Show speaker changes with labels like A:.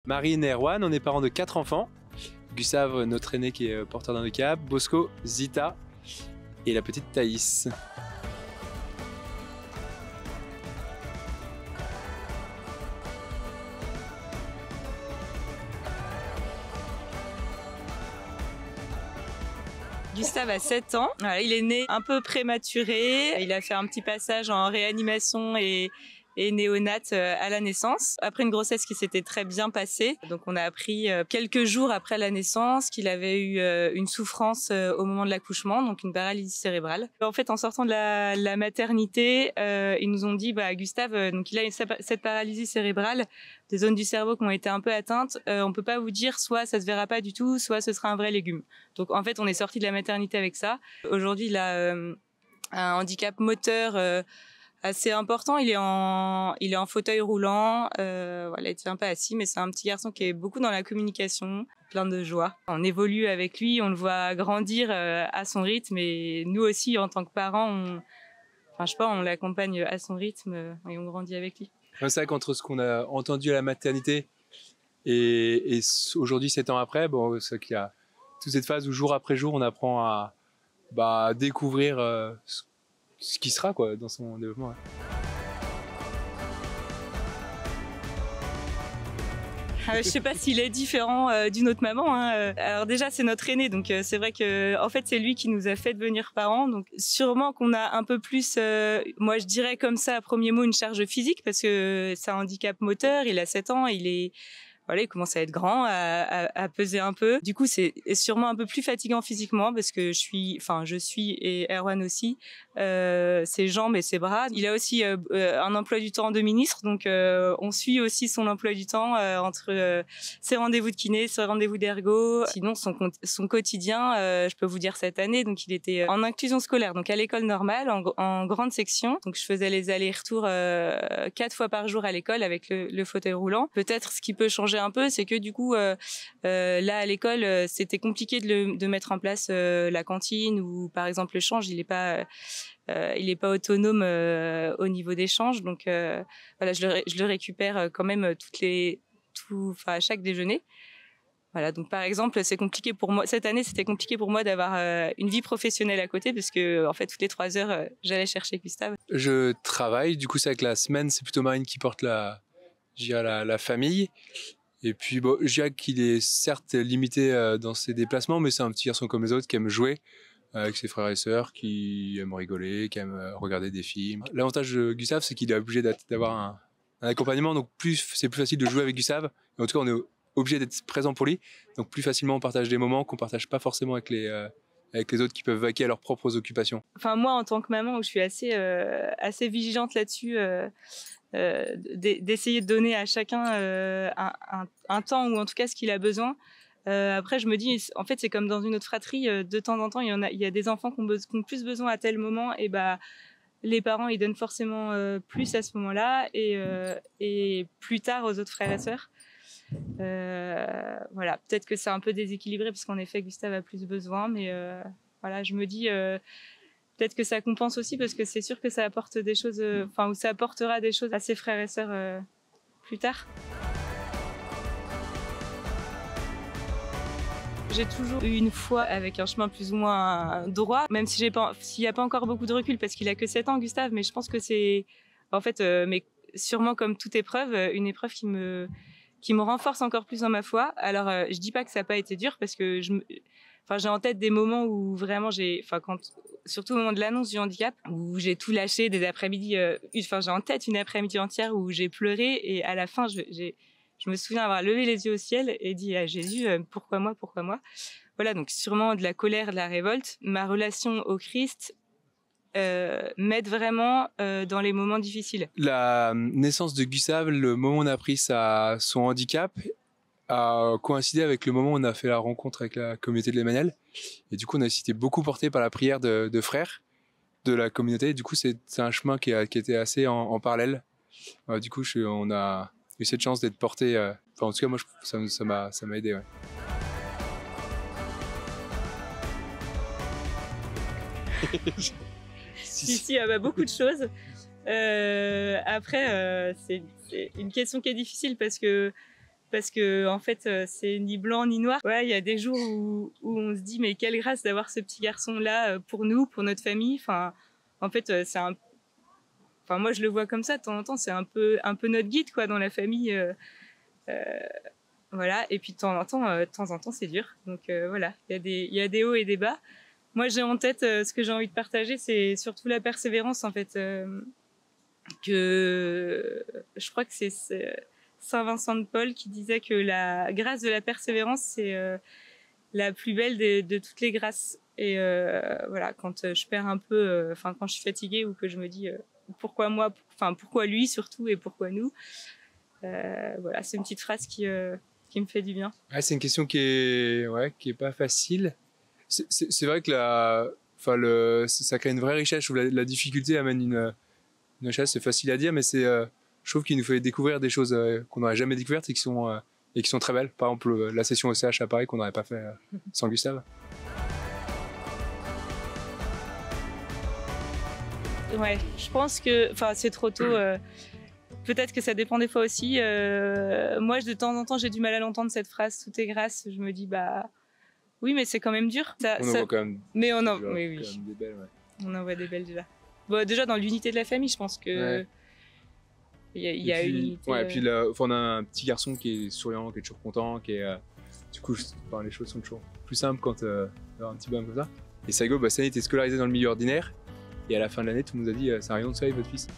A: Marine et Erwan, on est parents de 4 enfants. Gustave, notre aîné qui est porteur d'un handicap, Bosco, Zita et la petite Thaïs.
B: Gustave a 7 ans, voilà, il est né un peu prématuré, il a fait un petit passage en réanimation et néonate à la naissance. Après une grossesse qui s'était très bien passée, donc on a appris quelques jours après la naissance qu'il avait eu une souffrance au moment de l'accouchement, donc une paralysie cérébrale. En fait, en sortant de la maternité, ils nous ont dit Gustave, donc il a cette paralysie cérébrale, des zones du cerveau qui ont été un peu atteintes. On peut pas vous dire soit ça se verra pas du tout, soit ce sera un vrai légume. Donc en fait, on est sorti de la maternité avec ça. Aujourd'hui, il a un handicap moteur assez important. Il est en fauteuil roulant. Voilà, il tient pas assis, mais c'est un petit garçon qui est beaucoup dans la communication, plein de joie. On évolue avec lui, on le voit grandir à son rythme, et nous aussi, en tant que parents, on l'accompagne à son rythme et on grandit avec lui.
A: C'est vrai qu'entre ce qu'on a entendu à la maternité et aujourd'hui, 7 ans après, bon, c'est qu'il y a toute cette phase où jour après jour, on apprend à découvrir ce qui sera quoi, dans son développement. Ouais.
B: Je sais pas s'il est différent d'une autre maman. Alors déjà, c'est notre aîné, donc c'est vrai que en fait c'est lui qui nous a fait devenir parents. Donc sûrement qu'on a un peu plus, moi je dirais comme ça à premier mot, une charge physique parce que c'est un handicap moteur. Il a 7 ans, il commence à être grand, à peser un peu. Du coup, c'est sûrement un peu plus fatigant physiquement parce que je suis et Erwan aussi, ses jambes et ses bras. Il a aussi un emploi du temps de ministre, donc on suit aussi son emploi du temps entre ses rendez-vous de kiné, ses rendez-vous d'ergo. Sinon, son quotidien, je peux vous dire cette année, donc il était en inclusion scolaire, donc à l'école normale, en grande section. Donc je faisais les allers-retours 4 fois par jour à l'école avec le fauteuil roulant. Peut-être ce qui peut changer un peu, c'est que du coup là à l'école c'était compliqué de mettre en place la cantine ou par exemple le change, il est pas autonome au niveau des changes, donc voilà, je le récupère quand même à chaque déjeuner. Voilà, donc par exemple, c'est compliqué pour moi cette année, c'était compliqué pour moi d'avoir une vie professionnelle à côté parce que en fait toutes les 3 heures j'allais chercher Gustave.
A: Je travaille, du coup c'est avec la semaine, c'est plutôt Marine qui porte la famille. Et puis bon, Jacques, il est certes limité dans ses déplacements, mais c'est un petit garçon comme les autres qui aime jouer avec ses frères et sœurs, qui aime rigoler, qui aime regarder des films. L'avantage de Gustave, c'est qu'il est obligé d'avoir un accompagnement, donc c'est plus facile de jouer avec Gustave. Et en tout cas, on est obligé d'être présent pour lui, donc plus facilement on partage des moments qu'on partage pas forcément avec les autres qui peuvent vaquer à leurs propres occupations.
B: Enfin moi, en tant que maman, où je suis assez vigilante là-dessus. D'essayer de donner à chacun un temps ou en tout cas ce qu'il a besoin. Après, je me dis, en fait, c'est comme dans une autre fratrie. De temps en temps, il y a des enfants qui ont plus besoin à tel moment, et les parents ils donnent forcément plus à ce moment-là et plus tard aux autres frères et sœurs. Voilà, peut-être que c'est un peu déséquilibré parce qu'en effet, Gustave a plus besoin, mais voilà, je me dis. Peut-être que ça compense aussi parce que c'est sûr que ça apporte des choses, ou ça apportera des choses à ses frères et sœurs plus tard. J'ai toujours eu une foi avec un chemin plus ou moins droit, même s'il n'y a pas encore beaucoup de recul parce qu'il a que 7 ans, Gustave, mais je pense que c'est, en fait, mais sûrement comme toute épreuve, une épreuve qui me renforce encore plus dans ma foi. Alors, je dis pas que ça n'a pas été dur parce que j'ai en tête des moments où vraiment surtout au moment de l'annonce du handicap, où j'ai tout lâché des après-midi. J'ai en tête une après-midi entière où j'ai pleuré et à la fin, je me souviens avoir levé les yeux au ciel et dit à Jésus, pourquoi moi, pourquoi moi? Voilà, donc sûrement de la colère, de la révolte. Ma relation au Christ m'aide vraiment dans les moments difficiles.
A: La naissance de Gustave, le moment où on a appris son handicap, a coïncidé avec le moment où on a fait la rencontre avec la communauté de l'Emmanuel. Et du coup, on a été beaucoup porté par la prière de frères de la communauté. Et du coup, c'est un chemin qui était assez en parallèle. Du coup, on a eu cette chance d'être porté. En tout cas, moi, ça m'a aidé. Ouais.
B: Si, beaucoup de choses. Après, c'est une question qui est difficile parce que parce que en fait c'est ni blanc ni noir. Ouais, il y a des jours où on se dit mais quelle grâce d'avoir ce petit garçon là pour nous, pour notre famille. Enfin, en fait enfin moi je le vois comme ça de temps en temps, c'est un peu notre guide quoi dans la famille. Voilà, et puis de temps en temps c'est dur. Donc voilà, il y a des hauts et des bas. Moi j'ai en tête ce que j'ai envie de partager, c'est surtout la persévérance en fait. Que je crois que c'est Saint Vincent de Paul qui disait que la grâce de la persévérance c'est la plus belle de toutes les grâces. Et voilà, quand je perds un peu, enfin quand je suis fatiguée ou que je me dis pourquoi moi, enfin pourquoi lui surtout et pourquoi nous. Voilà, c'est une petite phrase qui me fait du bien.
A: Ouais, c'est une question qui est pas facile. C'est vrai que ça crée une vraie richesse. Je trouve la difficulté amène une richesse. C'est facile à dire, mais je trouve qu'il nous fait découvrir des choses qu'on n'aurait jamais découvertes et qui sont très belles. Par exemple, la session OCH à Paris qu'on n'aurait pas fait sans Gustave.
B: Ouais, je pense que, enfin, c'est trop tôt. Peut-être que ça dépend des fois aussi. Moi, de temps en temps, j'ai du mal à l'entendre cette phrase. Tout est grâce. Je me dis bah oui, mais c'est quand même dur.
A: On en voit quand même.
B: Mais on en,
A: oui.
B: Quand même
A: des belles, ouais.
B: On en voit des belles déjà. Bon, déjà dans l'unité de la famille, je pense que
A: ouais.
B: il y a une unité.
A: Ouais, et puis là, on a un petit garçon qui est souriant, qui est toujours content, du coup, les choses sont toujours plus simples quand d'avoir un petit bonhomme comme ça. Et Saigo, cette année, il était scolarisé dans le milieu ordinaire. Et à la fin de l'année, tout le monde nous a dit, c'est un rayon de soleil, votre fils.